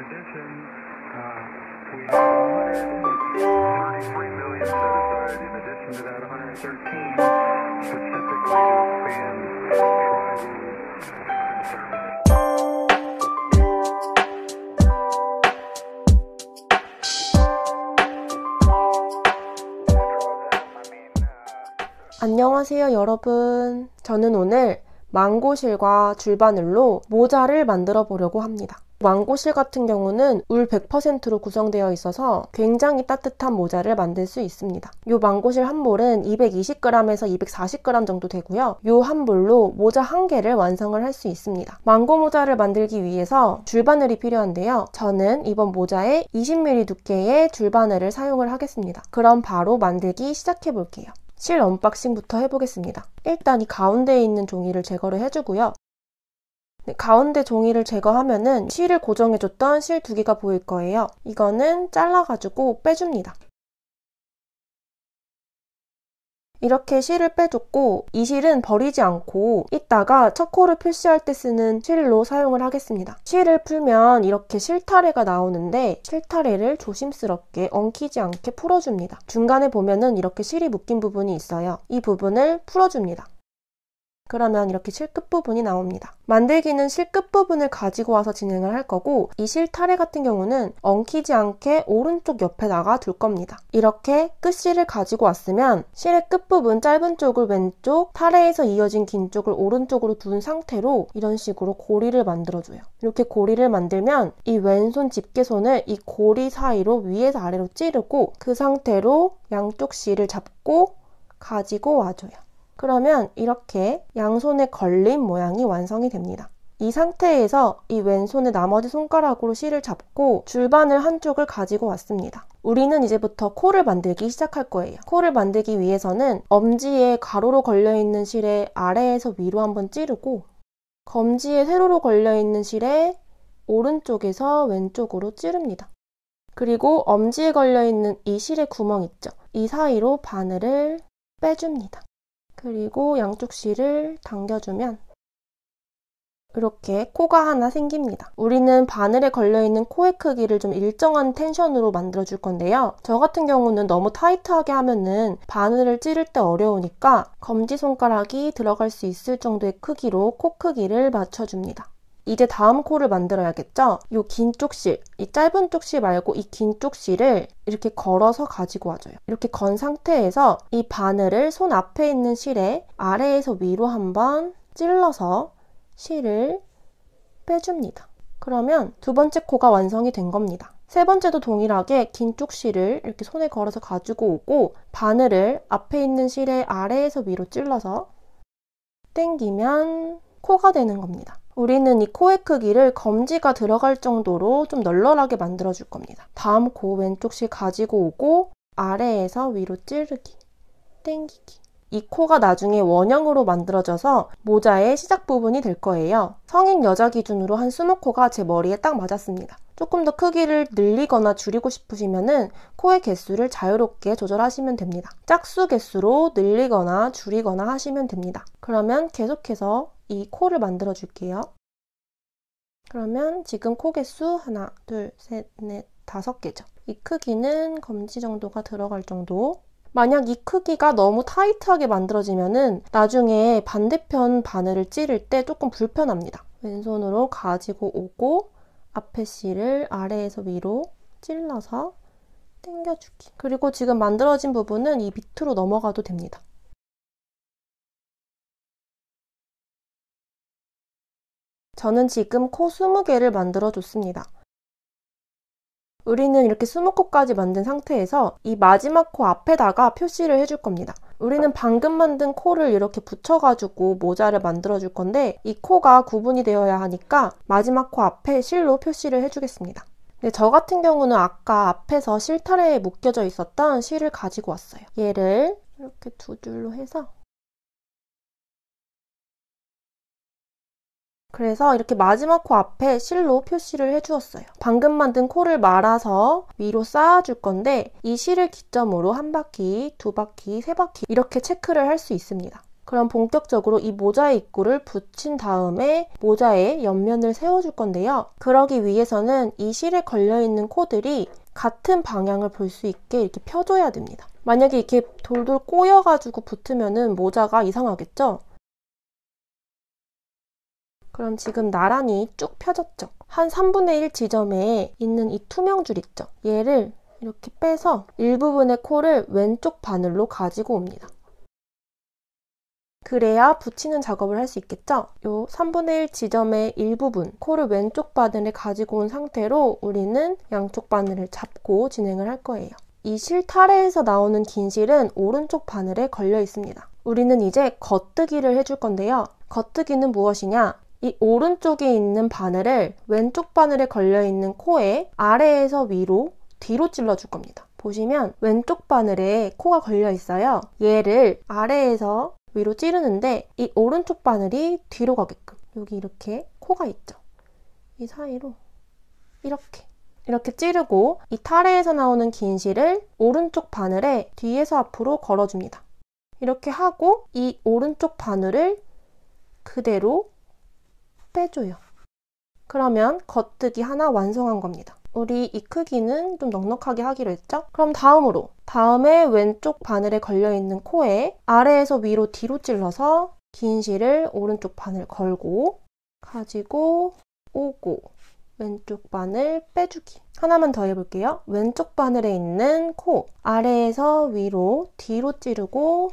addition, we have 133 million set aside in addition to that 113 specifically to expand tribal service. 안녕하세요 여러분. 저는 오늘 망고실과 줄바늘로 모자를 만들어 보려고 합니다. 망고실 같은 경우는 울 100%로 구성되어 있어서 굉장히 따뜻한 모자를 만들 수 있습니다. 이 망고실 한 볼은 220g에서 240g 정도 되고요. 이 한 볼로 모자 한 개를 완성을 할 수 있습니다. 망고 모자를 만들기 위해서 줄바늘이 필요한데요. 저는 이번 모자에 20mm 두께의 줄바늘을 사용을 하겠습니다. 그럼 바로 만들기 시작해 볼게요. 실 언박싱부터 해보겠습니다. 일단 이 가운데에 있는 종이를 제거를 해주고요. 가운데 종이를 제거하면은 실을 고정해줬던 실 두 개가 보일 거예요. 이거는 잘라가지고 빼줍니다. 이렇게 실을 빼줬고 이 실은 버리지 않고 이따가 첫 코를 표시할 때 쓰는 실로 사용을 하겠습니다. 실을 풀면 이렇게 실타래가 나오는데 실타래를 조심스럽게 엉키지 않게 풀어줍니다. 중간에 보면은 이렇게 실이 묶인 부분이 있어요. 이 부분을 풀어줍니다. 그러면 이렇게 실 끝부분이 나옵니다. 만들기는 실 끝부분을 가지고 와서 진행을 할 거고 이 실타래 같은 경우는 엉키지 않게 오른쪽 옆에다가 둘 겁니다. 이렇게 끝실을 가지고 왔으면 실의 끝부분 짧은 쪽을 왼쪽, 타래에서 이어진 긴 쪽을 오른쪽으로 둔 상태로 이런 식으로 고리를 만들어줘요. 이렇게 고리를 만들면 이 왼손 집게손을 이 고리 사이로 위에서 아래로 찌르고 그 상태로 양쪽 실을 잡고 가지고 와줘요. 그러면 이렇게 양손에 걸린 모양이 완성이 됩니다. 이 상태에서 이 왼손의 나머지 손가락으로 실을 잡고 줄바늘 한쪽을 가지고 왔습니다. 우리는 이제부터 코를 만들기 시작할 거예요. 코를 만들기 위해서는 엄지에 가로로 걸려있는 실의 아래에서 위로 한번 찌르고 검지에 세로로 걸려있는 실의 오른쪽에서 왼쪽으로 찌릅니다. 그리고 엄지에 걸려있는 이 실의 구멍 있죠? 이 사이로 바늘을 빼줍니다. 그리고 양쪽 실을 당겨주면 이렇게 코가 하나 생깁니다. 우리는 바늘에 걸려있는 코의 크기를 좀 일정한 텐션으로 만들어줄 건데요. 저 같은 경우는 너무 타이트하게 하면은 바늘을 찌를 때 어려우니까 검지손가락이 들어갈 수 있을 정도의 크기로 코 크기를 맞춰줍니다. 이제 다음 코를 만들어야겠죠? 이 긴 쪽실, 이 짧은 쪽실 말고 이 긴 쪽실을 이렇게 걸어서 가지고 와줘요. 이렇게 건 상태에서 이 바늘을 손 앞에 있는 실에 아래에서 위로 한번 찔러서 실을 빼줍니다. 그러면 두 번째 코가 완성이 된 겁니다. 세 번째도 동일하게 긴 쪽실을 이렇게 손에 걸어서 가지고 오고 바늘을 앞에 있는 실의 아래에서 위로 찔러서 당기면 코가 되는 겁니다. 우리는 이 코의 크기를 검지가 들어갈 정도로 좀 널널하게 만들어줄 겁니다. 다음 코 왼쪽 실 가지고 오고 아래에서 위로 찌르기, 당기기. 이 코가 나중에 원형으로 만들어져서 모자의 시작 부분이 될 거예요. 성인 여자 기준으로 한 20코가 제 머리에 딱 맞았습니다. 조금 더 크기를 늘리거나 줄이고 싶으시면은 코의 개수를 자유롭게 조절하시면 됩니다. 짝수 개수로 늘리거나 줄이거나 하시면 됩니다. 그러면 계속해서 이 코를 만들어 줄게요. 그러면 지금 코 개수 하나, 둘, 셋, 넷, 5개죠. 이 크기는 검지 정도가 들어갈 정도. 만약 이 크기가 너무 타이트하게 만들어지면은 나중에 반대편 바늘을 찌를 때 조금 불편합니다. 왼손으로 가지고 오고 앞에 실을 아래에서 위로 찔러서 당겨주기. 그리고 지금 만들어진 부분은 이 밑으로 넘어가도 됩니다. 저는 지금 코 20개를 만들어줬습니다. 우리는 이렇게 20코까지 만든 상태에서 이 마지막 코 앞에다가 표시를 해줄 겁니다. 우리는 방금 만든 코를 이렇게 붙여가지고 모자를 만들어줄 건데 이 코가 구분이 되어야 하니까 마지막 코 앞에 실로 표시를 해주겠습니다. 근데 저 같은 경우는 아까 앞에서 실타래에 묶여져 있었던 실을 가지고 왔어요. 얘를 이렇게 두 줄로 해서 그래서 이렇게 마지막 코 앞에 실로 표시를 해주었어요. 방금 만든 코를 말아서 위로 쌓아줄 건데 이 실을 기점으로 한 바퀴, 두 바퀴, 세 바퀴 이렇게 체크를 할 수 있습니다. 그럼 본격적으로 이 모자의 입구를 붙인 다음에 모자의 옆면을 세워줄 건데요. 그러기 위해서는 이 실에 걸려있는 코들이 같은 방향을 볼 수 있게 이렇게 펴줘야 됩니다. 만약에 이렇게 돌돌 꼬여가지고 붙으면은 모자가 이상하겠죠? 그럼 지금 나란히 쭉 펴졌죠? 한 3분의 1 지점에 있는 이 투명 줄 있죠? 얘를 이렇게 빼서 일부분의 코를 왼쪽 바늘로 가지고 옵니다. 그래야 붙이는 작업을 할 수 있겠죠? 요 3분의 1 지점의 일부분, 코를 왼쪽 바늘에 가지고 온 상태로 우리는 양쪽 바늘을 잡고 진행을 할 거예요. 이 실타래에서 나오는 긴 실은 오른쪽 바늘에 걸려 있습니다. 우리는 이제 겉뜨기를 해줄 건데요. 겉뜨기는 무엇이냐? 이 오른쪽에 있는 바늘을 왼쪽 바늘에 걸려있는 코에 아래에서 위로, 뒤로 찔러줄 겁니다. 보시면 왼쪽 바늘에 코가 걸려 있어요. 얘를 아래에서 위로 찌르는데 이 오른쪽 바늘이 뒤로 가게끔 여기 이렇게 코가 있죠. 이 사이로 이렇게 찌르고 이 타래에서 나오는 긴 실을 오른쪽 바늘에 뒤에서 앞으로 걸어줍니다. 이렇게 하고 이 오른쪽 바늘을 그대로 빼줘요. 그러면 겉뜨기 하나 완성한 겁니다. 우리 이 크기는 좀 넉넉하게 하기로 했죠? 그럼 다음에 왼쪽 바늘에 걸려있는 코에 아래에서 위로 뒤로 찔러서 긴 실을 오른쪽 바늘 걸고 가지고 오고 왼쪽 바늘 빼주기. 하나만 더 해볼게요. 왼쪽 바늘에 있는 코 아래에서 위로 뒤로 찌르고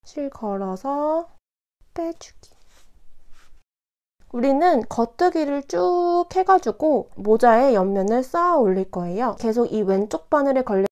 실 걸어서 빼주기. 우리는 겉뜨기를 쭉 해가지고 모자의 옆면을 쌓아 올릴 거예요. 계속 이 왼쪽 바늘에 걸려